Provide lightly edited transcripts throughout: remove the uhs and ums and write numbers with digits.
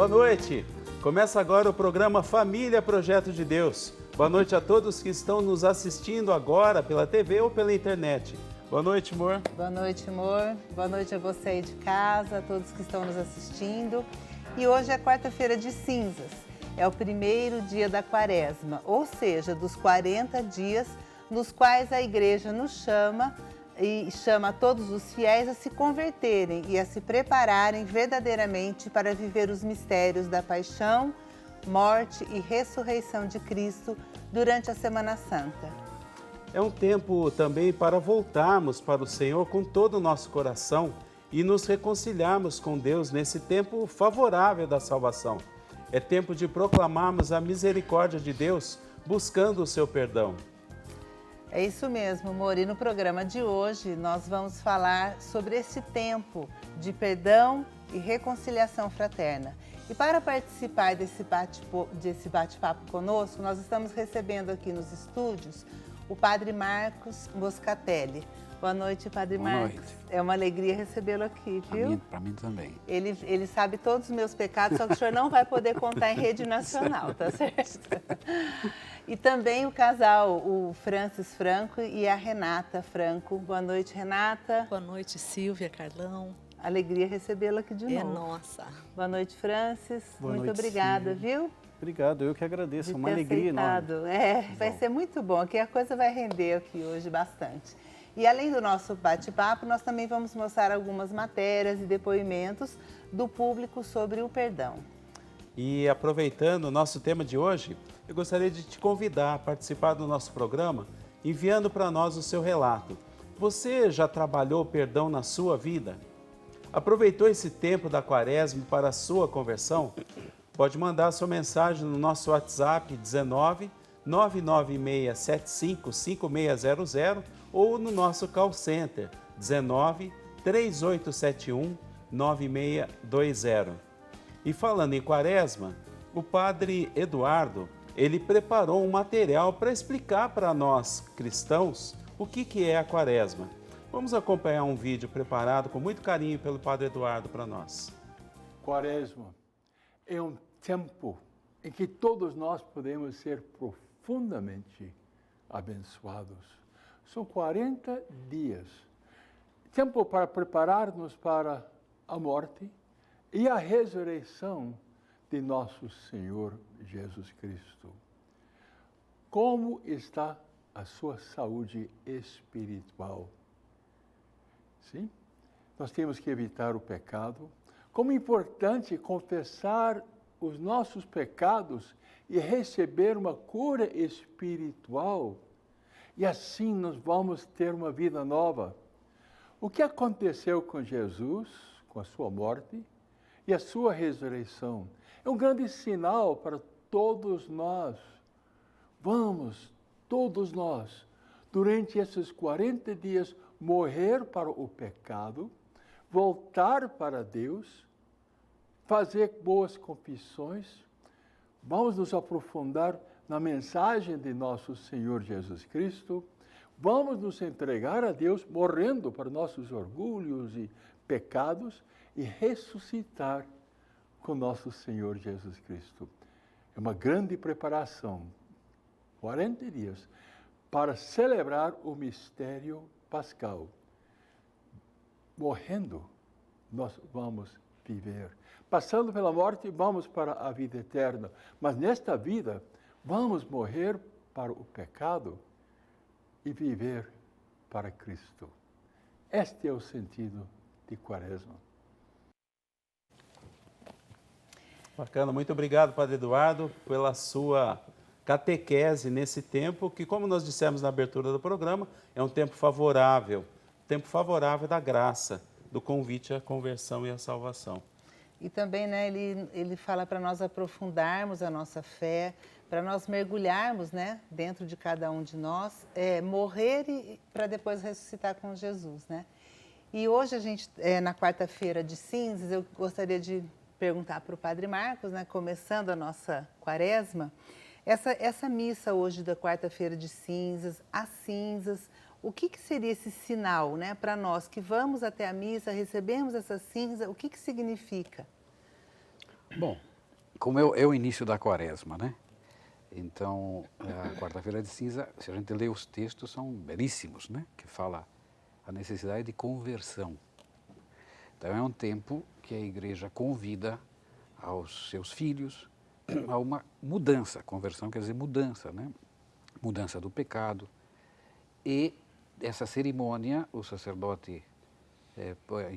Boa noite! Começa agora o programa Família Projeto de Deus. Boa noite a todos que estão nos assistindo agora pela TV ou pela internet. Boa noite, amor. Boa noite, amor. Boa noite a você aí de casa, a todos que estão nos assistindo. E hoje é quarta-feira de cinzas. É o primeiro dia da quaresma, ou seja, dos 40 dias nos quais a igreja nos chama e chama todos os fiéis a se converterem e a se prepararem verdadeiramente para viver os mistérios da paixão, morte e ressurreição de Cristo durante a Semana Santa. É um tempo também para voltarmos para o Senhor com todo o nosso coração e nos reconciliarmos com Deus nesse tempo favorável da salvação. É tempo de proclamarmos a misericórdia de Deus, buscando o seu perdão. É isso mesmo, amor. E no programa de hoje nós vamos falar sobre esse tempo de perdão e reconciliação fraterna. E para participar desse bate-papo conosco, nós estamos recebendo aqui nos estúdios o Padre Marcos Moscatelli. Boa noite, Padre Marcos. Boa noite. É uma alegria recebê-lo aqui, viu? Para mim também. Ele sabe todos os meus pecados, só que o senhor não vai poder contar em rede nacional, tá certo? E também o casal, o Francis Franco e a Renata Franco. Boa noite, Renata. Boa noite, Silvia, Carlão. Alegria recebê-la aqui de novo. É nossa. Boa noite, Francis. Boa muito noite, obrigada, Silvia. viu? Obrigado, eu que agradeço, De uma ter alegria aceitado. enorme. Vai ser muito bom, aqui a coisa vai render aqui hoje bastante. E além do nosso bate-papo, nós também vamos mostrar algumas matérias e depoimentos do público sobre o perdão. E aproveitando o nosso tema de hoje, eu gostaria de te convidar a participar do nosso programa, enviando para nós o seu relato. Você já trabalhou o perdão na sua vida? Aproveitou esse tempo da quaresma para a sua conversão? Pode mandar a sua mensagem no nosso WhatsApp 19 99675 5600 ou no nosso call center 19 3871 9620. E falando em quaresma, o Padre Eduardo, ele preparou um material para explicar para nós cristãos o que é a quaresma. Vamos acompanhar um vídeo preparado com muito carinho pelo Padre Eduardo para nós. Quaresma é um tempo em que todos nós podemos ser profundamente abençoados. São 40 dias, tempo para preparar-nos para a morte e a ressurreição de nosso Senhor Jesus Cristo. Como está a sua saúde espiritual? Sim, nós temos que evitar o pecado. Como é importante confessar os nossos pecados e receber uma cura espiritual. E assim nós vamos ter uma vida nova. O que aconteceu com Jesus, com a sua morte e a sua ressurreição, é um grande sinal para todos nós. Vamos, todos nós, durante esses 40 dias, morrer para o pecado, voltar para Deus, fazer boas confissões. Vamos nos aprofundar na mensagem de nosso Senhor Jesus Cristo. Vamos nos entregar a Deus, morrendo para nossos orgulhos e pecados e ressuscitar com nosso Senhor Jesus Cristo. É uma grande preparação, 40 dias, para celebrar o mistério pascal. Morrendo, nós vamos viver. Passando pela morte, vamos para a vida eterna. Mas nesta vida, vamos morrer para o pecado e viver para Cristo. Este é o sentido de Quaresma. Bacana, muito obrigado, Padre Eduardo, pela sua catequese nesse tempo, que, como nós dissemos na abertura do programa, é um tempo favorável da graça, do convite à conversão e à salvação. E também, né, ele fala para nós aprofundarmos a nossa fé, para nós mergulharmos, né, dentro de cada um de nós, morrer para depois ressuscitar com Jesus, né? E hoje a gente, na quarta-feira de cinzas, eu gostaria de perguntar para o Padre Marcos, né, começando a nossa quaresma, essa missa hoje da quarta-feira de cinzas, as cinzas, o que seria esse sinal, né, para nós que vamos até a missa, recebemos essa cinza, o que significa? Bom, como é o início da quaresma, né? Então, a quarta-feira de cinza, se a gente lê os textos, são belíssimos, né? Que fala a necessidade de conversão. Então, é um tempo que a igreja convida aos seus filhos a uma mudança. Conversão quer dizer mudança, né? Mudança do pecado. E essa cerimônia, o sacerdote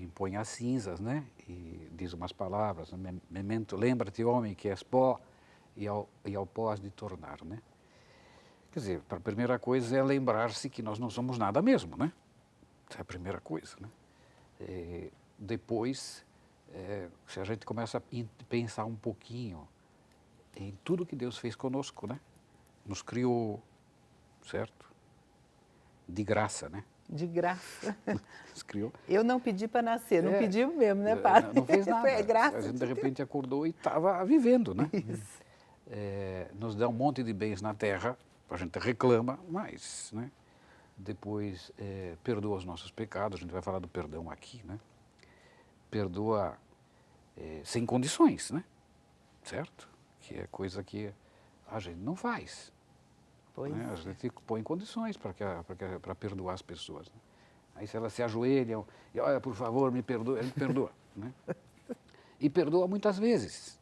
impõe as cinzas, né? E diz umas palavras, memento, lembra-te, homem, que és pó, e ao pó has de tornar, né? Quer dizer, a primeira coisa é lembrar-se que nós não somos nada mesmo, né? Essa é a primeira coisa, né? Depois, se a gente começa a pensar um pouquinho em tudo que Deus fez conosco, né? Nos criou, certo? De graça, né? De graça. Nos criou. Eu não pedi para nascer, não pediu mesmo, né, padre? Não fez nada. Foi graça. A gente de repente acordou e estava vivendo, né? Isso. Nos dá um monte de bens na terra, a gente reclama, mas, né? Depois perdoa os nossos pecados, a gente vai falar do perdão aqui, né? Perdoa sem condições, né? Certo? Que é coisa que a gente não faz. Pois. Né? A gente põe condições para perdoar as pessoas. Né? Aí se elas se ajoelham e, olha, por favor, me perdoa, ele perdoa. Né? E perdoa muitas vezes.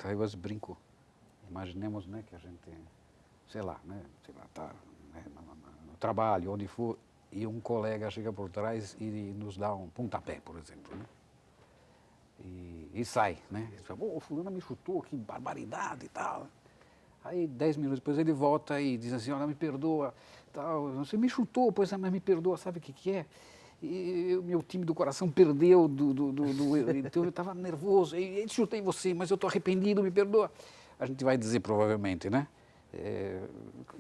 Aí eu brinco, imaginemos, né, que a gente, sei lá, tá, né, no trabalho, onde for, e um colega chega por trás e nos dá um pontapé, por exemplo, né? E sai, né? Ele fala, o fulano me chutou, que barbaridade e tal. Aí 10 minutos depois ele volta e diz assim, olha, me perdoa, tal, você me chutou, pois é, mas me perdoa, sabe o que é? E meu time do coração perdeu, então eu estava nervoso, e chutei você, mas eu estou arrependido, me perdoa. A gente vai dizer provavelmente, né?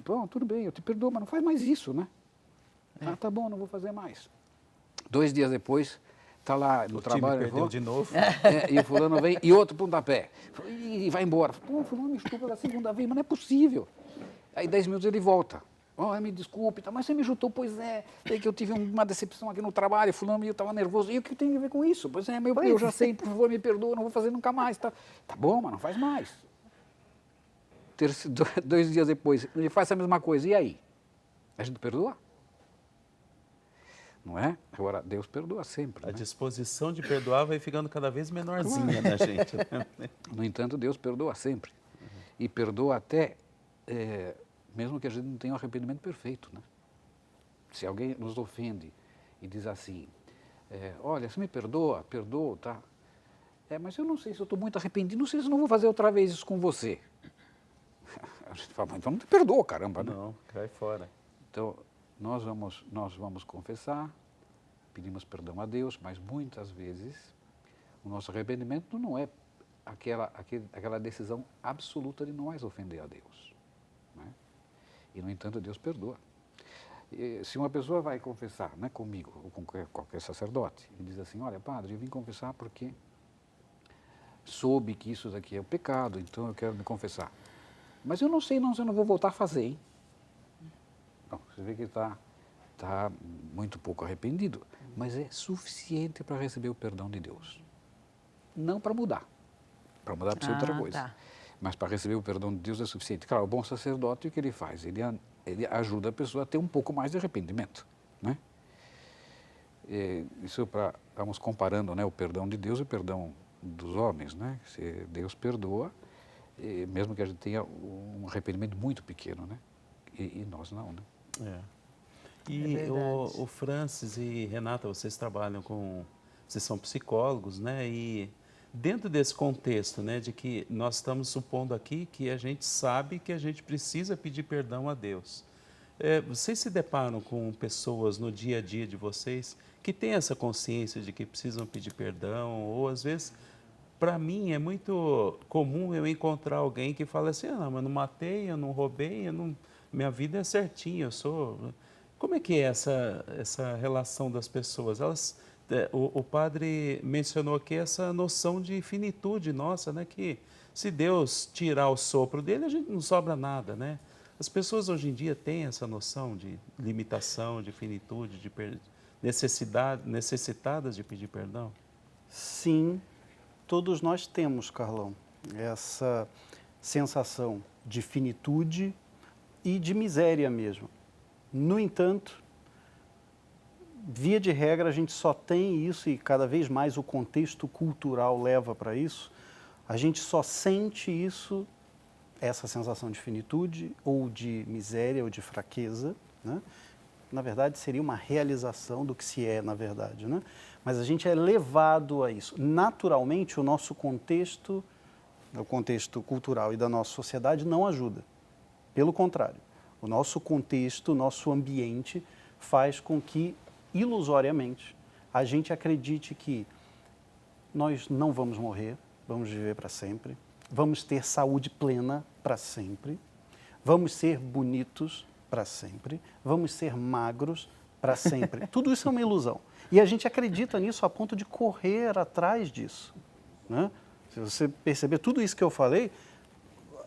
Bom, tudo bem, eu te perdoo, mas não faz mais isso, né? Ah, tá bom, não vou fazer mais. 2 dias depois, está lá no trabalho. O time perdeu de novo. E o fulano vem, e outro pontapé. E vai embora. Pô, o fulano me chutou pela segunda vez, mas não é possível. Aí 10 minutos ele volta. Oh, me desculpe, tá, mas você me chutou, pois é que eu tive uma decepção aqui no trabalho, fulano, eu estava nervoso. E o que tem a ver com isso? Pois é, eu já sei, por favor, me perdoa, não vou fazer nunca mais. Tá bom, mas não faz mais. 2 dias depois, ele faz a mesma coisa, e aí? A gente perdoa? Não é? Agora, Deus perdoa sempre. A né? disposição de perdoar vai ficando cada vez menorzinha na gente. Né? No entanto, Deus perdoa sempre. E perdoa até, mesmo que a gente não tenha um arrependimento perfeito. Né? Se alguém nos ofende e diz assim, olha, você me perdoa, perdoa, tá? Mas eu não sei se eu estou muito arrependido, não sei se eu não vou fazer outra vez isso com você. A gente fala, então não te perdoa, caramba. Né? Não, cai fora. Então, nós vamos confessar, pedimos perdão a Deus, mas muitas vezes o nosso arrependimento não é aquela decisão absoluta de não mais ofender a Deus. Né? E, no entanto, Deus perdoa. E, se uma pessoa vai confessar, né, comigo ou com qualquer sacerdote, e diz assim, olha, padre, eu vim confessar porque soube que isso daqui é o pecado, então eu quero me confessar. Mas eu não sei se eu não vou voltar a fazer, hein? Bom, você vê que está muito pouco arrependido, mas é suficiente para receber o perdão de Deus. Não para mudar. Para mudar precisa outra coisa. Tá. Mas para receber o perdão de Deus é suficiente. Claro, o bom sacerdote, o que ele faz? Ele ajuda a pessoa a ter um pouco mais de arrependimento. Né? Isso estamos comparando, né, o perdão de Deus e o perdão dos homens. Né? Se Deus perdoa, mesmo que a gente tenha um arrependimento muito pequeno, né? E nós não, né? E o Francis e Renata, vocês trabalham vocês são psicólogos, né? E dentro desse contexto, né, de que nós estamos supondo aqui que a gente sabe que a gente precisa pedir perdão a Deus. Vocês se deparam com pessoas no dia a dia de vocês que têm essa consciência de que precisam pedir perdão, ou às vezes, para mim, é muito comum eu encontrar alguém que fala assim, não, mas não matei, eu não roubei, minha vida é certinha, eu sou... Como é que é essa relação das pessoas? O padre mencionou aqui essa noção de finitude nossa, né? Que se Deus tirar o sopro dele, a gente não sobra nada, né? As pessoas hoje em dia têm essa noção de limitação, de finitude, necessitadas de pedir perdão? Sim, todos nós temos, Carlão, essa sensação de finitude e de miséria mesmo. No entanto, via de regra, a gente só tem isso, e cada vez mais o contexto cultural leva para isso, a gente só sente isso, essa sensação de finitude, ou de miséria, ou de fraqueza, né? Na verdade, seria uma realização do que se é, na verdade, né? Mas a gente é levado a isso. Naturalmente, o nosso contexto, o contexto cultural e da nossa sociedade não ajuda. Pelo contrário, o nosso contexto, o nosso ambiente faz com que, ilusoriamente, a gente acredite que nós não vamos morrer, vamos viver para sempre, vamos ter saúde plena para sempre, vamos ser bonitos para sempre, vamos ser magros para sempre. Tudo isso é uma ilusão. E a gente acredita nisso a ponto de correr atrás disso, né? Se você perceber tudo isso que eu falei,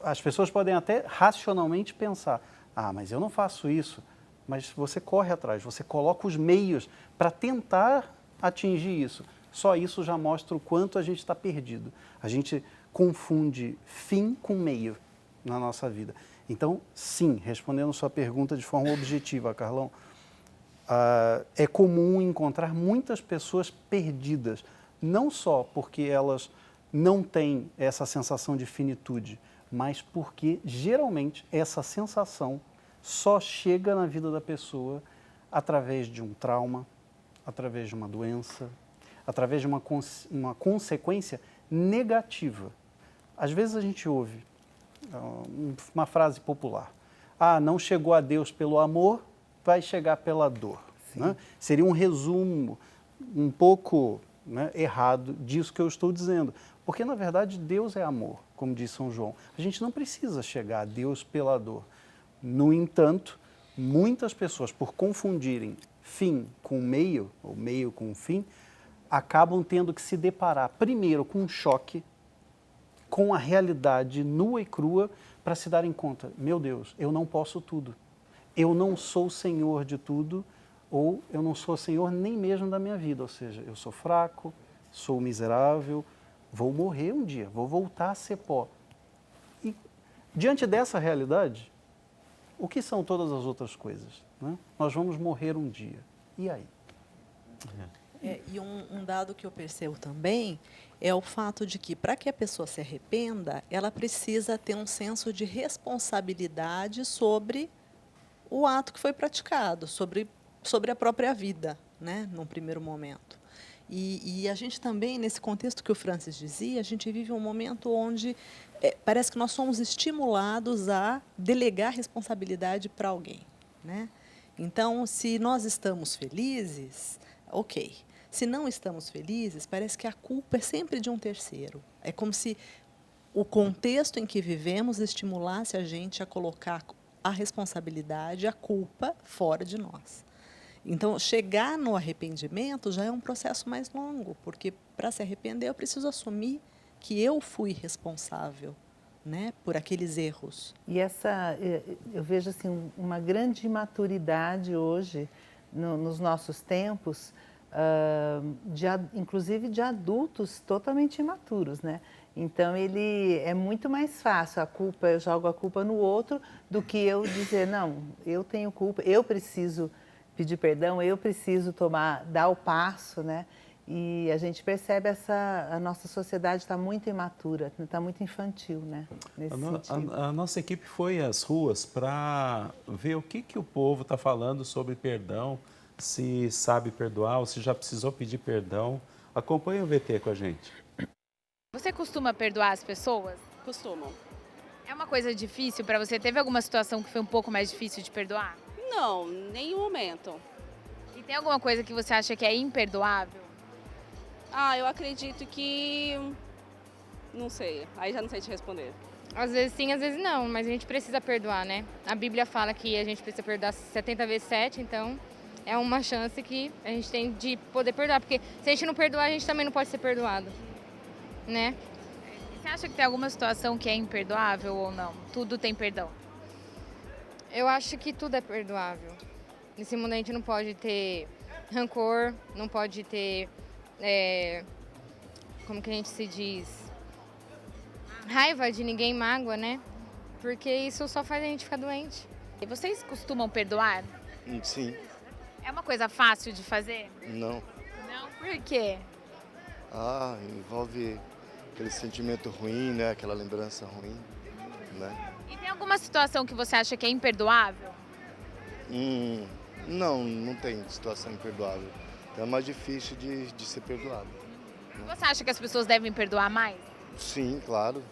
as pessoas podem até racionalmente pensar, mas eu não faço isso. Mas você corre atrás, você coloca os meios para tentar atingir isso. Só isso já mostra o quanto a gente está perdido. A gente confunde fim com meio na nossa vida. Então, sim, respondendo sua pergunta de forma objetiva, Carlão, é comum encontrar muitas pessoas perdidas, não só porque elas não têm essa sensação de finitude, mas porque, geralmente, essa sensação só chega na vida da pessoa através de um trauma, através de uma doença, através de uma consequência negativa. Às vezes a gente ouve uma frase popular, não chegou a Deus pelo amor, vai chegar pela dor. Né? Seria um resumo um pouco, né, errado disso que eu estou dizendo, porque na verdade Deus é amor, como diz São João. A gente não precisa chegar a Deus pela dor. No entanto, muitas pessoas, por confundirem fim com meio, ou meio com fim, acabam tendo que se deparar primeiro com um choque, com a realidade nua e crua, para se darem conta, meu Deus, eu não posso tudo. Eu não sou senhor de tudo, ou eu não sou senhor nem mesmo da minha vida. Ou seja, eu sou fraco, sou miserável, vou morrer um dia, vou voltar a ser pó. E diante dessa realidade, o que são todas as outras coisas? Né? Nós vamos morrer um dia. E aí? E um dado que eu percebo também é o fato de que, para que a pessoa se arrependa, ela precisa ter um senso de responsabilidade sobre o ato que foi praticado, sobre a própria vida, né, num primeiro momento. E a gente também, nesse contexto que o Francis dizia, a gente vive um momento onde parece que nós somos estimulados a delegar responsabilidade para alguém, né? Então, se nós estamos felizes, ok. Se não estamos felizes, parece que a culpa é sempre de um terceiro. É como se o contexto em que vivemos estimulasse a gente a colocar a responsabilidade, a culpa, fora de nós. Então, chegar no arrependimento já é um processo mais longo, porque para se arrepender eu preciso assumir que eu fui responsável, né, por aqueles erros. E eu vejo assim, uma grande imaturidade hoje, nos nossos tempos, inclusive de adultos totalmente imaturos, né? Então, ele é muito mais fácil, eu jogo a culpa no outro, do que eu dizer, não, eu tenho culpa, eu preciso pedir perdão, eu preciso dar o passo, né? E a gente percebe a nossa sociedade está muito imatura, está muito infantil, né? Nesse sentido. A nossa equipe foi às ruas para ver o que o povo está falando sobre perdão, se sabe perdoar ou se já precisou pedir perdão. Acompanhe o VT com a gente. Você costuma perdoar as pessoas? Costumo. É uma coisa difícil para você? Teve alguma situação que foi um pouco mais difícil de perdoar? Não, nenhum momento. E tem alguma coisa que você acha que é imperdoável? Eu acredito que... Não sei, aí já não sei te responder. Às vezes sim, às vezes não, mas a gente precisa perdoar, né? A Bíblia fala que a gente precisa perdoar 70 vezes 7, então é uma chance que a gente tem de poder perdoar, porque se a gente não perdoar, a gente também não pode ser perdoado, né? E você acha que tem alguma situação que é imperdoável ou não? Tudo tem perdão? Eu acho que tudo é perdoável. Nesse mundo a gente não pode ter rancor, não pode ter como que a gente se diz, raiva de ninguém, mágoa, né? Porque isso só faz a gente ficar doente. E vocês costumam perdoar? Sim. É uma coisa fácil de fazer? Não. Não, por quê? Envolve aquele sentimento ruim, né? Aquela lembrança ruim, né? E tem alguma situação que você acha que é imperdoável? Não tem situação imperdoável. É mais difícil de ser perdoado. Você acha que as pessoas devem perdoar mais? Sim, claro.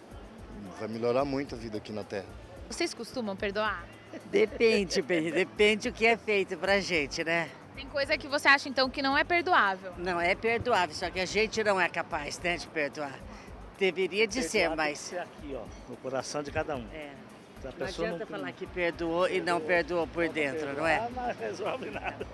Vai melhorar muito a vida aqui na Terra. Vocês costumam perdoar? Depende, bem, depende o que é feito pra gente, né? Tem coisa que você acha então que não é perdoável? Não é perdoável, só que a gente não é capaz, né, de perdoar. Deveria de ser, mas... Tem que ser aqui, ó, no coração de cada um. É. Se a Não pessoa adianta falar que perdoou e não perdoou por dentro, não é? Não resolve nada.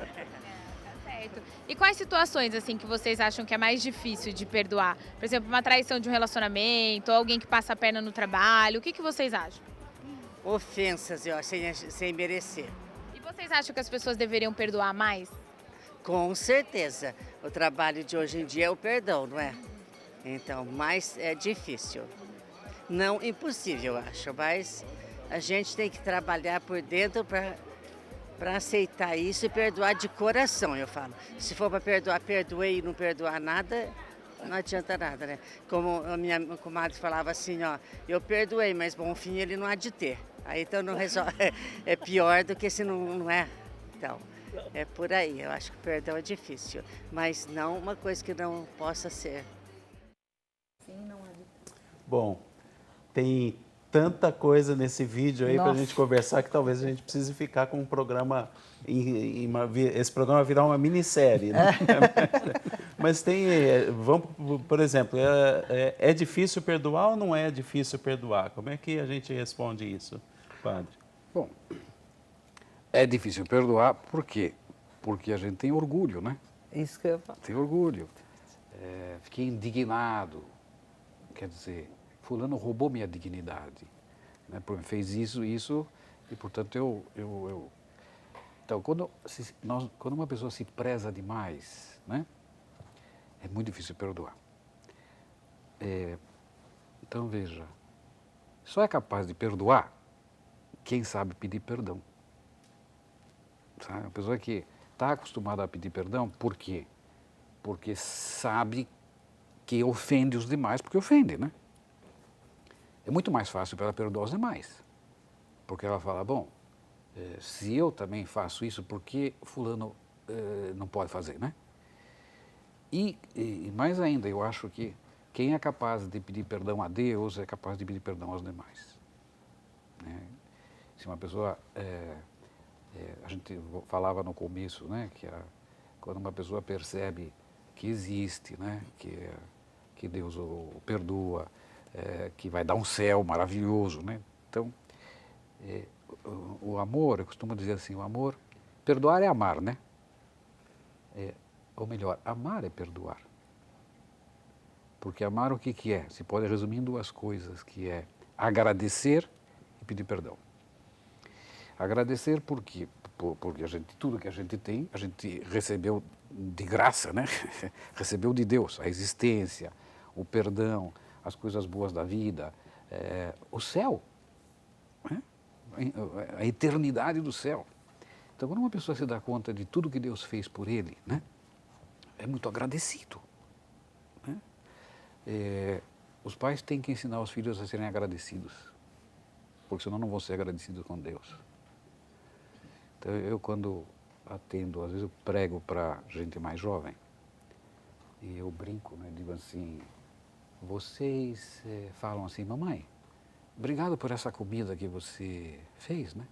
Certo. E quais situações assim que vocês acham que é mais difícil de perdoar? Por exemplo, uma traição de um relacionamento, ou alguém que passa a perna no trabalho, o que vocês acham? Ofensas, ó, sem merecer. E vocês acham que as pessoas deveriam perdoar mais? Com certeza. O trabalho de hoje em dia é o perdão, não é? Então, mas é difícil. Não impossível, eu acho, mas a gente tem que trabalhar por dentro para aceitar isso e perdoar de coração, eu falo. Se for para perdoar, perdoei e não perdoar nada, não adianta nada, né? Como a minha comadre falava assim, ó, eu perdoei, mas bom fim ele não há de ter. Aí então não resolve, é pior do que se não é. Então, é por aí, eu acho que o perdão é difícil, mas não uma coisa que não possa ser. Bom, tem tanta coisa nesse vídeo aí para a gente conversar que talvez a gente precise ficar com um programa, esse programa virar uma minissérie, né? Mas tem, vamos, por exemplo, é difícil perdoar ou não é difícil perdoar? Como é que a gente responde isso, padre? Bom, é difícil perdoar, por quê? Porque a gente tem orgulho, né? Isso que eu falo. Tem orgulho. Fiquei indignado, quer dizer, fulano roubou minha dignidade, né? Fez isso, e portanto eu... Então, quando uma pessoa se preza demais, né? É muito difícil perdoar. Então, veja, só é capaz de perdoar quem sabe pedir perdão. Sabe? A pessoa que está acostumada a pedir perdão, por quê? Porque sabe que ofende os demais, porque ofende, né? É muito mais fácil para ela perdoar os demais. Porque ela fala, bom, se eu também faço isso, por que fulano não pode fazer, né? E mais ainda, eu acho que quem é capaz de pedir perdão a Deus é capaz de pedir perdão aos demais. Né? Se uma pessoa... a gente falava no começo, né, que quando uma pessoa percebe que existe, né, que Deus o perdoa, que vai dar um céu maravilhoso, né? Então, o amor, eu costumo dizer assim, o amor, perdoar é amar, né? Ou melhor, amar é perdoar. Porque amar o que é? Se pode resumir em duas coisas, que é agradecer e pedir perdão. Agradecer por quê? Porque tudo que a gente tem, a gente recebeu de graça, né? Recebeu de Deus, a existência, o perdão, as coisas boas da vida, o céu, né? A eternidade do céu. Então, quando uma pessoa se dá conta de tudo que Deus fez por ele, né? É muito agradecido. Né? Os pais têm que ensinar os filhos a serem agradecidos, porque senão não vão ser agradecidos com Deus. Então, eu quando atendo, às vezes eu prego para gente mais jovem, e eu brinco, né? Digo assim, vocês falam assim, mamãe, obrigado por essa comida que você fez, né?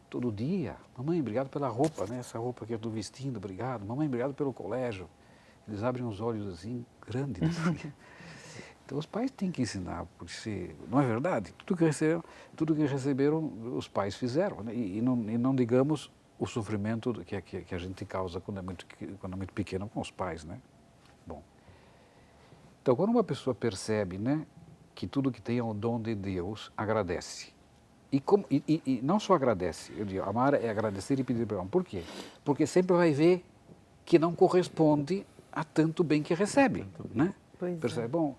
Todo dia, mamãe, obrigado pela roupa, né? Essa roupa que eu estou vestindo, obrigado. Mamãe, obrigado pelo colégio. Eles abrem os olhos assim, grandes. Né? Então, os pais têm que ensinar, porque não é verdade? Tudo que receberam, os pais fizeram. Né? E não digamos o sofrimento que a gente causa quando é muito pequeno com os pais, né? Bom, então, quando uma pessoa percebe, né, que tudo que tem é o dom de Deus, agradece. E não só agradece, eu digo, amar é agradecer e pedir perdão. Por quê? Porque sempre vai ver que não corresponde a tanto bem que recebe, né? Pois Percebe? é. Bom,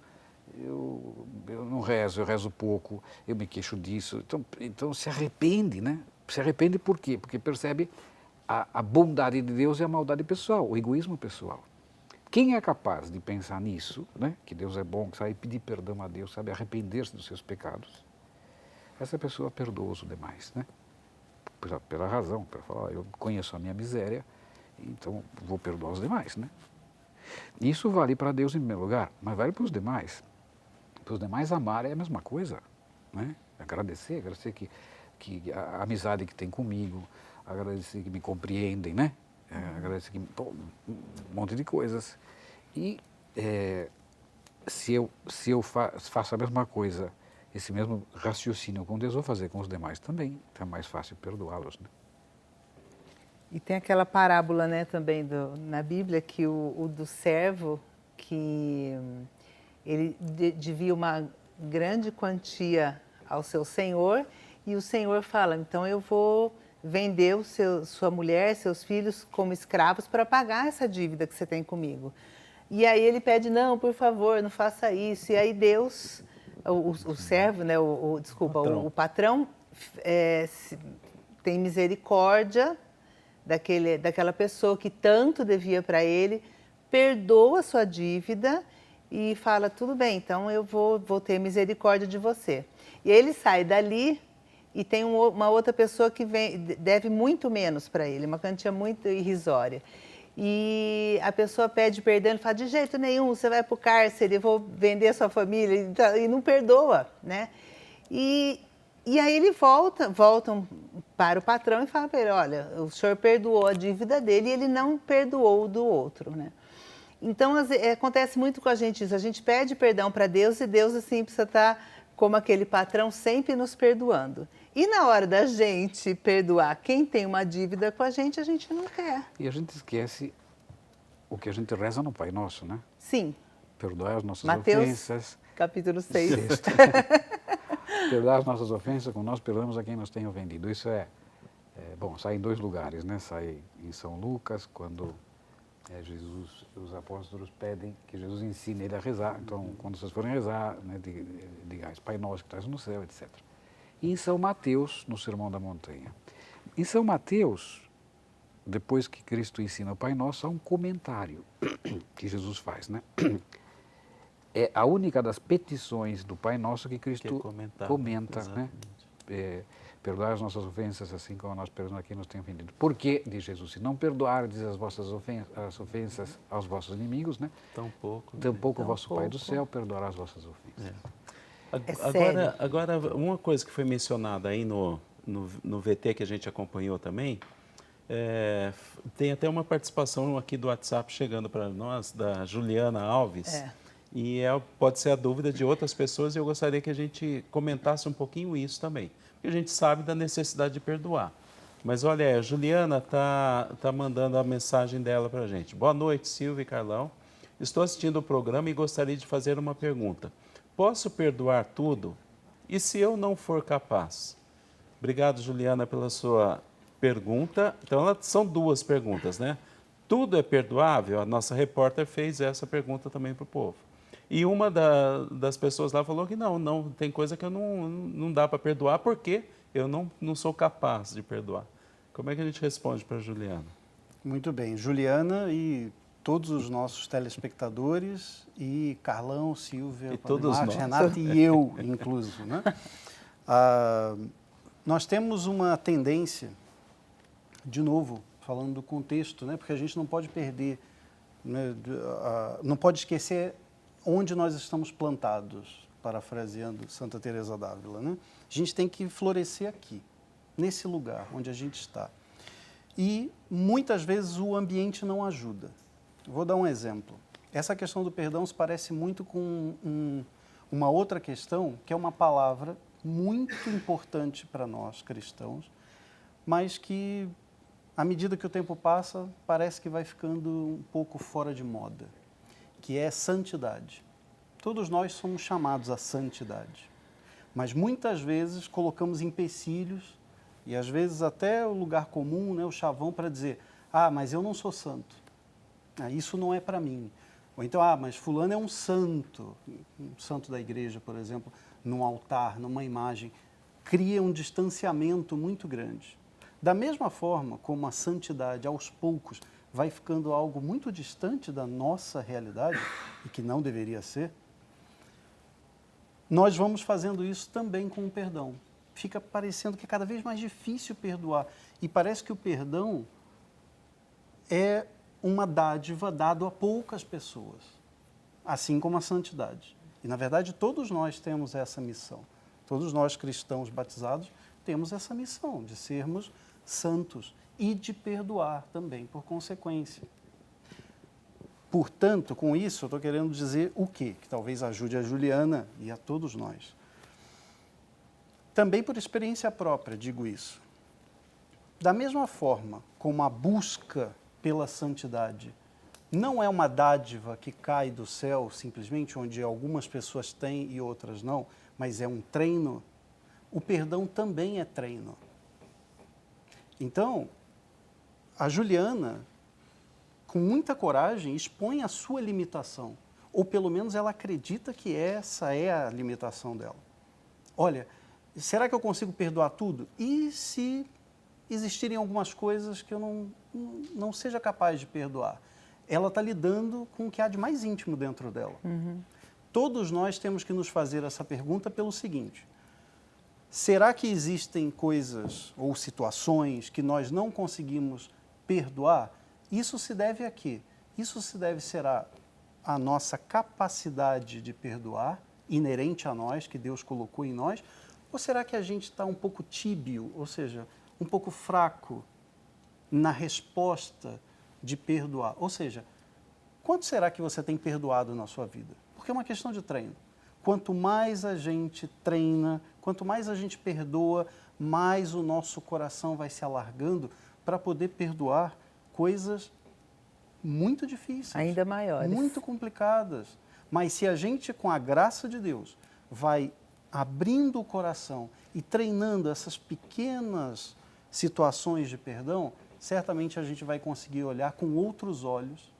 eu não rezo, eu rezo pouco, eu me queixo disso. Então se arrepende, né? Se arrepende por quê? Porque percebe a bondade de Deus e a maldade pessoal, o egoísmo pessoal. Quem é capaz de pensar nisso, né? Que Deus é bom, que sabe pedir perdão a Deus, sabe arrepender-se dos seus pecados, essa pessoa perdoa os demais, né? Pela razão, para falar, eu conheço a minha miséria, então vou perdoar os demais, né? Isso vale para Deus em primeiro lugar, mas vale para os demais. Para os demais amar é a mesma coisa, né? Agradecer que a amizade que tem comigo, agradecer que me compreendem, né? Agradecer que um monte de coisas. E se eu faço a mesma coisa, esse mesmo raciocínio com Deus, vou fazer com os demais também. Então é mais fácil perdoá-los, né? E tem aquela parábola, né, também na Bíblia, que o do servo, que ele devia uma grande quantia ao seu senhor, e o senhor fala, então eu vou vender sua mulher, seus filhos como escravos para pagar essa dívida que você tem comigo. E aí ele pede, não, por favor, não faça isso. E aí Deus, o servo, né, o patrão tem misericórdia daquela pessoa que tanto devia para ele, perdoa a sua dívida e fala, tudo bem, então eu vou ter misericórdia de você. E aí ele sai dali e tem uma outra pessoa que deve muito menos para ele, uma quantia muito irrisória. E a pessoa pede perdão, ele fala, de jeito nenhum, você vai para o cárcere, eu vou vender a sua família, e não perdoa, né? E aí ele voltam para o patrão e falam para ele, olha, o senhor perdoou a dívida dele e ele não perdoou o do outro, né? Então, acontece muito com a gente isso, a gente pede perdão para Deus e Deus, assim, precisa estar como aquele patrão sempre nos perdoando. E na hora da gente perdoar quem tem uma dívida com a gente não quer. E a gente esquece o que a gente reza no Pai Nosso, né? Sim. Perdoar as nossas Mateus, ofensas. capítulo 6. Perdoar as nossas ofensas como nós perdoamos a quem nos tem ofendido. Isso bom, sai em 2 lugares, né? Sai em São Lucas, quando Jesus, os apóstolos pedem que Jesus ensine ele a rezar. Então, quando vocês forem rezar, né, digais, Pai Nosso que estás no céu, etc. E em São Mateus, no Sermão da Montanha. Em São Mateus, depois que Cristo ensina o Pai Nosso, há um comentário que Jesus faz, né? É a única das petições do Pai Nosso que Cristo comenta, né? Perdoar as nossas ofensas assim como nós perdoamos a quem nos tem ofendido. Porque, diz Jesus, se não perdoardes as vossas ofensas aos vossos inimigos, né? Tampouco o vosso Pai do céu perdoará as vossas ofensas. Agora, uma coisa que foi mencionada aí no VT que a gente acompanhou também, tem até uma participação aqui do WhatsApp chegando para nós, da Juliana Alves, e pode ser a dúvida de outras pessoas e eu gostaria que a gente comentasse um pouquinho isso também, porque a gente sabe da necessidade de perdoar. Mas olha, a Juliana está mandando a mensagem dela para a gente. Boa noite, Silvia e Carlão. Estou assistindo o programa e gostaria de fazer uma pergunta. Posso perdoar tudo? E se eu não for capaz? Obrigado, Juliana, pela sua pergunta. Então, são 2 perguntas, né? Tudo é perdoável? A nossa repórter fez essa pergunta também para o povo. E uma das pessoas lá falou que não, tem coisa que não dá para perdoar porque eu não sou capaz de perdoar. Como é que a gente responde para a Juliana? Muito bem. Juliana e todos os nossos telespectadores e Carlão, Silvia, e todos Marcos, nós. Renata e eu, incluso, né? Nós temos uma tendência, de novo, falando do contexto, né? Porque a gente não pode perder, né? Não pode esquecer onde nós estamos plantados, parafraseando Santa Teresa d'Ávila, né? A gente tem que florescer aqui, nesse lugar onde a gente está. E muitas vezes o ambiente não ajuda. Vou dar um exemplo. Essa questão do perdão se parece muito com uma outra questão, que é uma palavra muito importante para nós cristãos, mas que, à medida que o tempo passa, parece que vai ficando um pouco fora de moda, que é santidade. Todos nós somos chamados à santidade, mas muitas vezes colocamos empecilhos e às vezes até o lugar comum, né, o chavão para dizer, mas eu não sou santo, isso não é para mim. Ou então, mas fulano é um santo da igreja, por exemplo, num altar, numa imagem, cria um distanciamento muito grande. Da mesma forma como a santidade, aos poucos, vai ficando algo muito distante da nossa realidade, e que não deveria ser, nós vamos fazendo isso também com o perdão. Fica parecendo que é cada vez mais difícil perdoar. E parece que o perdão é uma dádiva dada a poucas pessoas, assim como a santidade. E, na verdade, todos nós temos essa missão. Todos nós cristãos batizados temos essa missão de sermos santos e de perdoar também, por consequência. Portanto, com isso, eu estou querendo dizer o quê? Que talvez ajude a Juliana e a todos nós. Também por experiência própria, digo isso. Da mesma forma como a busca pela santidade não é uma dádiva que cai do céu, simplesmente, onde algumas pessoas têm e outras não, mas é um treino, o perdão também é treino. Então, a Juliana, com muita coragem, expõe a sua limitação, ou pelo menos ela acredita que essa é a limitação dela. Olha, será que eu consigo perdoar tudo? E se existirem algumas coisas que eu não seja capaz de perdoar? Ela está lidando com o que há de mais íntimo dentro dela. Todos nós temos que nos fazer essa pergunta pelo seguinte: será que existem coisas ou situações que nós não conseguimos perdoar? Isso se deve a quê? Isso se deve, será, à nossa capacidade de perdoar, inerente a nós, que Deus colocou em nós? Ou será que a gente está um pouco tíbio, ou seja, um pouco fraco na resposta de perdoar? Ou seja, quanto será que você tem perdoado na sua vida? Porque é uma questão de treino. Quanto mais a gente treina, quanto mais a gente perdoa, mais o nosso coração vai se alargando para poder perdoar coisas muito difíceis. Ainda maiores. Muito complicadas. Mas se a gente, com a graça de Deus, vai abrindo o coração e treinando essas pequenas situações de perdão, certamente a gente vai conseguir olhar com outros olhos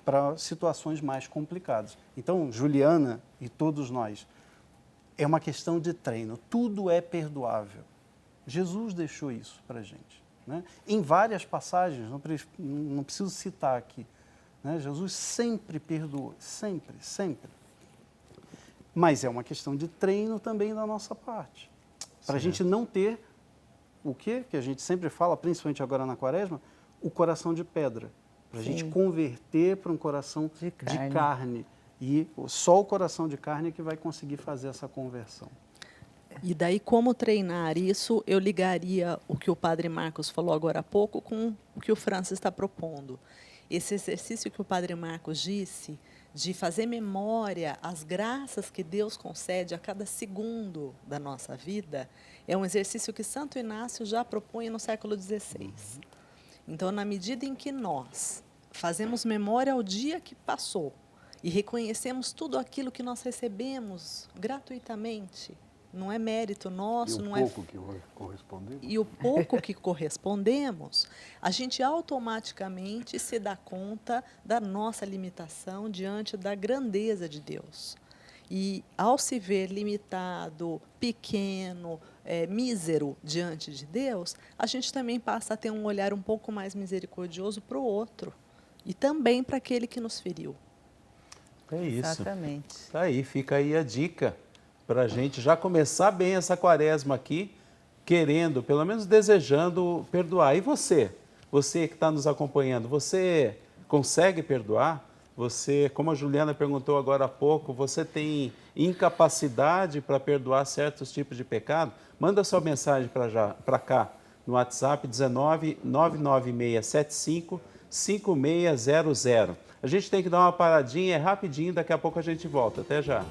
para situações mais complicadas. Então, Juliana e todos nós, é uma questão de treino. Tudo é perdoável. Jesus deixou isso para a gente, né? Em várias passagens, não preciso citar aqui, né? Jesus sempre perdoou, sempre, sempre. Mas é uma questão de treino também da nossa parte. Para a gente não ter o quê? Que a gente sempre fala, principalmente agora na Quaresma, o coração de pedra. Para a gente converter para um coração de carne. E só o coração de carne é que vai conseguir fazer essa conversão. E daí, como treinar isso, eu ligaria o que o Padre Marcos falou agora há pouco com o que o Francis está propondo. Esse exercício que o Padre Marcos disse, de fazer memória às graças que Deus concede a cada segundo da nossa vida, é um exercício que Santo Inácio já propunha no século XVI. Então, na medida em que nós fazemos memória ao dia que passou e reconhecemos tudo aquilo que nós recebemos gratuitamente, não é mérito nosso, não é... E o pouco que correspondemos, a gente automaticamente se dá conta da nossa limitação diante da grandeza de Deus. E ao se ver limitado, pequeno, mísero diante de Deus, a gente também passa a ter um olhar um pouco mais misericordioso para o outro e também para aquele que nos feriu. É isso. Exatamente. Tá aí, fica aí a dica para a gente já começar bem essa quaresma aqui, querendo, pelo menos desejando perdoar. E você? Você que está nos acompanhando, você consegue perdoar? Você, como a Juliana perguntou agora há pouco, você tem incapacidade para perdoar certos tipos de pecado? Manda sua mensagem para cá, no WhatsApp 19 99675 5600. A gente tem que dar uma paradinha, é rapidinho, daqui a pouco a gente volta. Até já.